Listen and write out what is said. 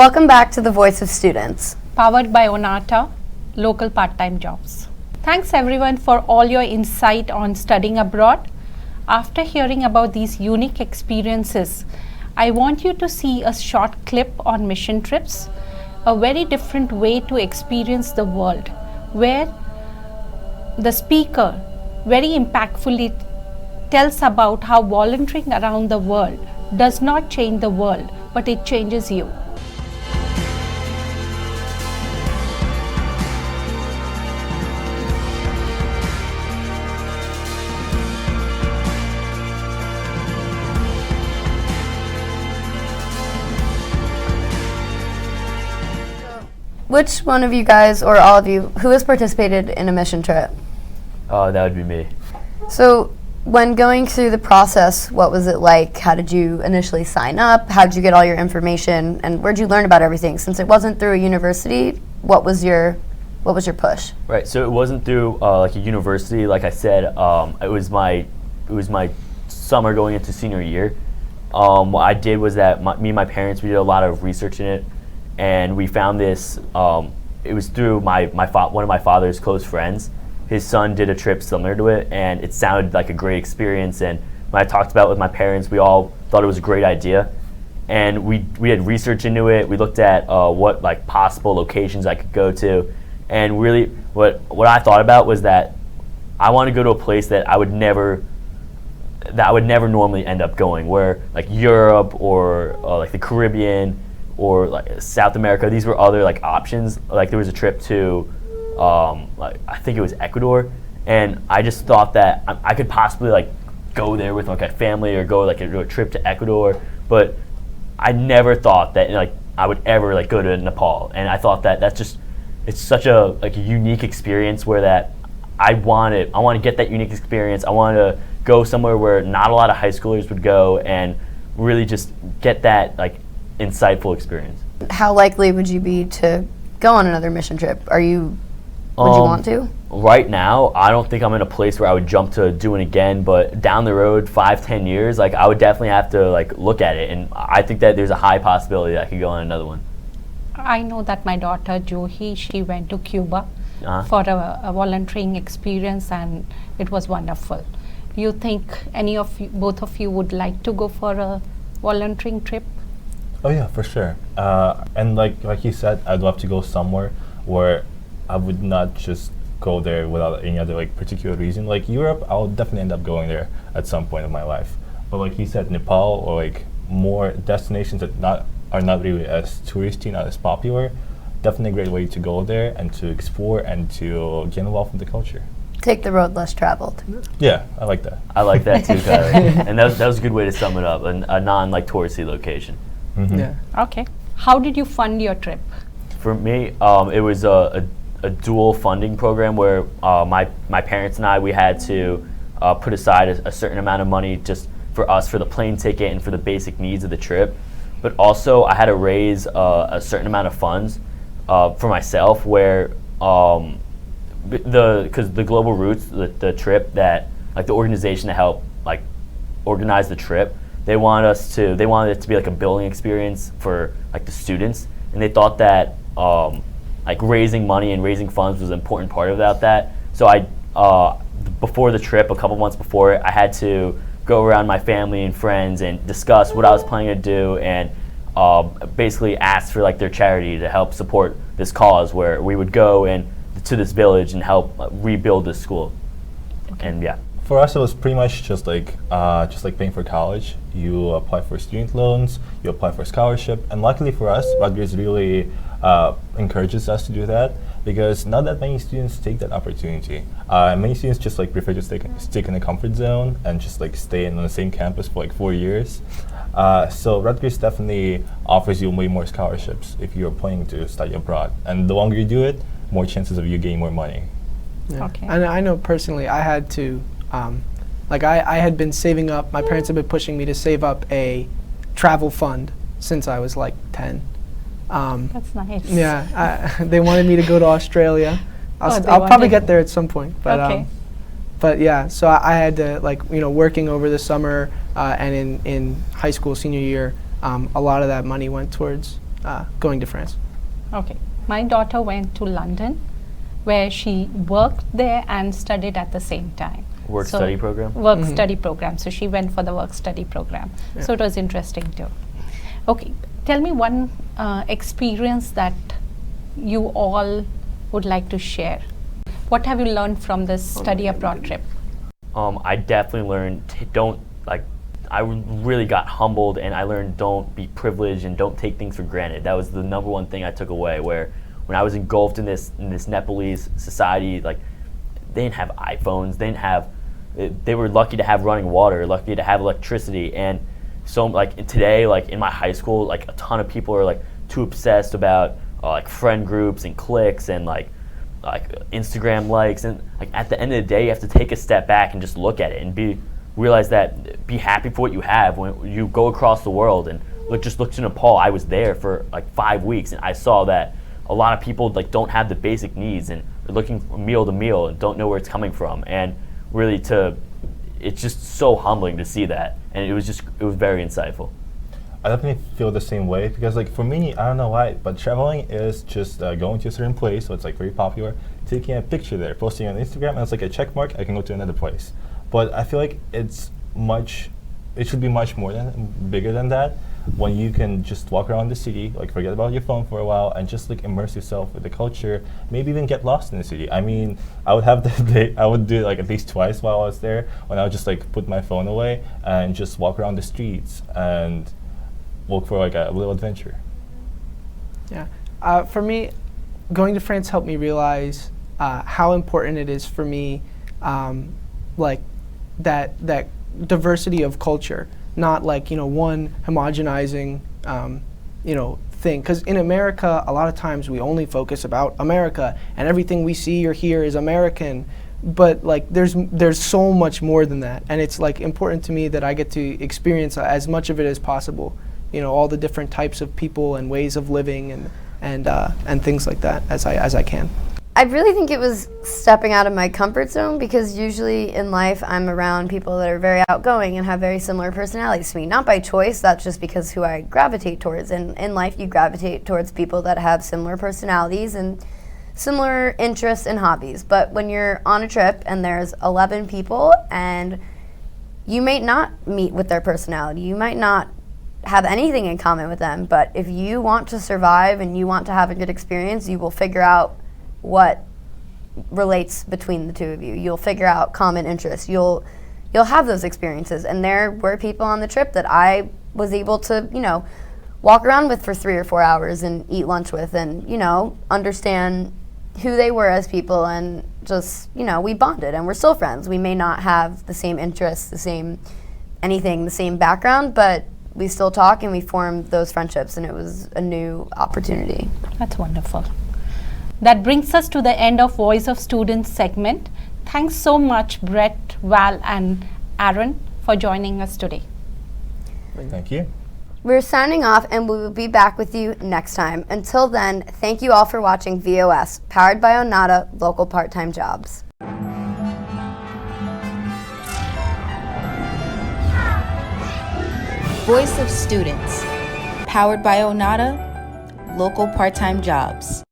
Welcome back to the Voice of Students. Powered by Onata, local part-time jobs. Thanks everyone for all your insight on studying abroad. After hearing about these unique experiences, I want you to see a short clip on mission trips, a very different way to experience the world, where the speaker very impactfully tells about how volunteering around the world does not change the world, but it changes you. Which one of you guys, or all of you, who has participated in a mission trip? That would be me. So when going through the process, what was it like? How did you initially sign up? How did you get all your information? And where did you learn about everything? Since it wasn't through a university, what was your push? Right. So it wasn't through like a university. Like I said, it was my summer going into senior year. What I did was that me and my parents, we did a lot of research in it, and we found this. It was through one of my father's close friends. His son did a trip similar to it, and it sounded like a great experience. And when I talked about it with my parents, we all thought it was a great idea. And we had research into it. We looked at what like possible locations I could go to, and really what I thought about was that I want to go to a place that I would never normally end up going, where like Europe or like the Caribbean or like South America. These were other like options. Like there was a trip to like I think it was Ecuador, and I just thought that I could possibly like go there with like a family or go like a trip to Ecuador, but I never thought that like I would ever like go to Nepal. And I thought that it's such a like a unique experience where that I want to get that unique experience. I want to go somewhere where not a lot of high schoolers would go and really just get that like insightful experience. How likely would you be to go on another mission trip? Would you want to? Right now, I don't think I'm in a place where I would jump to doing again, but down the road, 5-10 years, like I would definitely have to like look at it, and I think that there's a high possibility that I could go on another one. I know that my daughter Jyoti, she went to Cuba for a volunteering experience, and it was wonderful. Do you think both of you would like to go for a volunteering trip? Oh yeah, for sure. And like you said, I'd love to go somewhere where I would not just go there without any other like particular reason. Like Europe, I'll definitely end up going there at some point of my life. But like you said, Nepal or like more destinations that are not really as touristy, not as popular, definitely a great way to go there and to explore and to get involved in the culture. Take the road less traveled. Yeah, I like that. I like that too, Kylie. And that was a good way to sum it up, a non like touristy location. Mm-hmm. Yeah. Okay. How did you fund your trip? For me, it was a dual funding program where my parents and I, we had to put aside a certain amount of money just for us for the plane ticket and for the basic needs of the trip. But also I had to raise a certain amount of funds for myself where because the Global Roots, the trip that like the organization that helped like organize the trip, they wanted it to be like a building experience for like the students, and they thought that like raising money and raising funds was an important part about that. So I before the trip, a couple months before it, I had to go around my family and friends and discuss what I was planning to do, and basically ask for like their charity to help support this cause where we would go and to this village and help rebuild this school. Okay. And yeah. For us, it was pretty much just like paying for college. You apply for student loans, you apply for scholarship, and luckily for us, Rutgers really encourages us to do that because not that many students take that opportunity. Many students just like prefer to stick in a comfort zone and just like stay on the same campus for like 4 years. So Rutgers definitely offers you way more scholarships if you're planning to study abroad, and the longer you do it, more chances of you getting more money. Yeah. Okay. And I know personally, I had to, I had been saving up. My parents had been pushing me to save up a travel fund since I was like 10. That's nice. Yeah, they wanted me to go to Australia. I'll probably wanted- get there at some point. But Okay. but yeah, so I had to working over the summer and in high school senior year, a lot of that money went towards going to France. Okay. My daughter went to London, where she worked there and studied at the same time. Work-study program? Work-study program. So she went for the work-study program. Yeah. So it was interesting too. Okay. Tell me one experience that you all would like to share. What have you learned from this study abroad trip? I definitely learned I really got humbled, and I learned don't be privileged and don't take things for granted. That was the number one thing I took away, where when I was engulfed in this Nepalese society, like, they didn't have iPhones, they were lucky to have running water, lucky to have electricity, and so like today, like in my high school, like a ton of people are like too obsessed about like friend groups and cliques and like Instagram likes, and like at the end of the day, you have to take a step back and just look at it and realize that, be happy for what you have. When you go across the world and look to Nepal, I was there for like 5 weeks, and I saw that a lot of people like don't have the basic needs and are looking from meal to meal and don't know where it's coming from, and really it's just so humbling to see that, and it was very insightful. I definitely feel the same way, because like for me, I don't know why, but traveling is just going to a certain place, so it's like very popular, taking a picture there, posting it on Instagram, and it's like a check mark, I can go to another place. But I feel like it should be much bigger than that, when you can just walk around the city, like forget about your phone for a while and just like immerse yourself with the culture, maybe even get lost in the city. I mean, I would do it like at least twice while I was there, when I would just like put my phone away and just walk around the streets and look for like a little adventure. Yeah. For me, going to France helped me realize how important it is for me, like that diversity of culture, not like, one homogenizing, thing. Because in America, a lot of times we only focus about America, and everything we see or hear is American. But like, there's so much more than that, and it's like important to me that I get to experience as much of it as possible. All the different types of people and ways of living and things like that as I can. I really think it was stepping out of my comfort zone, because usually in life I'm around people that are very outgoing and have very similar personalities to me. Not by choice, that's just because who I gravitate towards. And in life you gravitate towards people that have similar personalities and similar interests and hobbies. But when you're on a trip and there's 11 people and you may not meet with their personality, you might not have anything in common with them, but if you want to survive and you want to have a good experience, you will figure out what relates between the two of you. You'll figure out common interests. You'll have those experiences. And there were people on the trip that I was able to, walk around with for 3 or 4 hours and eat lunch with, and, understand who they were as people, and just, we bonded and we're still friends. We may not have the same interests, the same background, but we still talk and we form those friendships, and it was a new opportunity. That's wonderful. That brings us to the end of Voice of Students segment. Thanks so much, Brett, Val, and Aaron, for joining us today. Thank you. We're signing off, and we will be back with you next time. Until then, thank you all for watching VOS, powered by Onada, local part-time jobs. Voice of Students, powered by Onada, local part-time jobs.